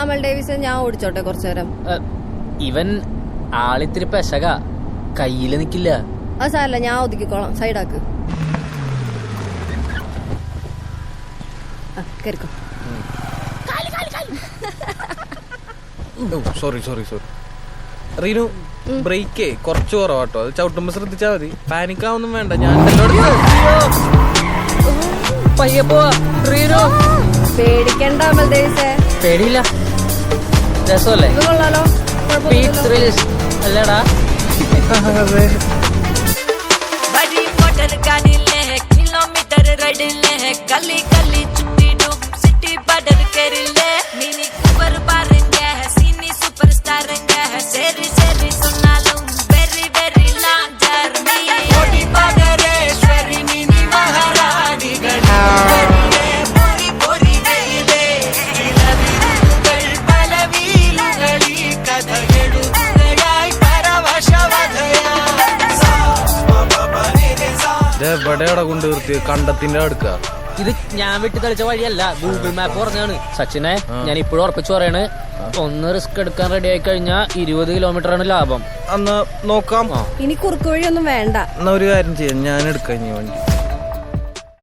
അമൽ Davis ഞാൻ ഓടിച്ചോട്ടെ കുറച്ചു നേരം. ഇവൻ ആളിത്തിരി പെശക, കയ്യില് നിക്കില്ല. അത് സാരല്ല, ഞാൻ ഒതുക്കിക്കോളാം. സൈഡാക്ക്. കേറിക്കോ. സോറി റീനു, ബ്രേക്കേ കുറച്ച് കുറവാട്ടോ. അത് ചവിട്ടുമ്പോ ശ്രദ്ധിച്ചാ മതി. പാനിക്കാവൊന്നും വേണ്ട. ഞാൻ പയ്യെ പോവാ. പേടിക്കണ്ട അമൽ ഡേവിസേ. പേടിയില്ല, രസമല്ലേ? കൊള്ളാലോ, അല്ലേടാ? കിലോമീറ്റർ റൈഡില്ലേ, കല്ലി കല്ലി ചുറ്റിടും സിറ്റി ബോർഡർ കേറില്ലേ. മിനി കൂപ്പർ പാറുங்க, സീനി സൂപ്പർ സ്റ്റാറുங்க, ശരി ശരി சொன்னாலும் വെരി വെരി ലോങ് ജർണി. ഓടി പകരേശ്വരി മിനി മഹാറാണികൾ പൊരി പൊരി വെയിലേ, ഇളവിരുകൾ പല വീലുകളി കഥകളുകളായി പരവശവധയാ. എവിടെയാടാ കൊണ്ട് നിർത്തി? കണ്ടത്തിന്റെ അടുക്ക. ഇത് ഞാൻ വെട്ടി തെളിച്ച വഴിയല്ല, ഗൂഗിൾ മാപ്പ് പറഞ്ഞാണ്. സച്ചിനെ, ഞാൻ ഇപ്പോഴും ഉറപ്പിച്ചു പറയാണ്, ഒന്ന് റിസ്ക് എടുക്കാൻ റെഡി ആയി കഴിഞ്ഞാൽ 20 കിലോമീറ്റർ ആണ് ലാഭം. അന്ന് നോക്കാം. ഇനി കുറുക്ക് വഴിയൊന്നും വേണ്ട. എന്നാ ഒരു കാര്യം ചെയ്യാം, ഞാൻ എടുക്കാം ഇനി വണ്ടി.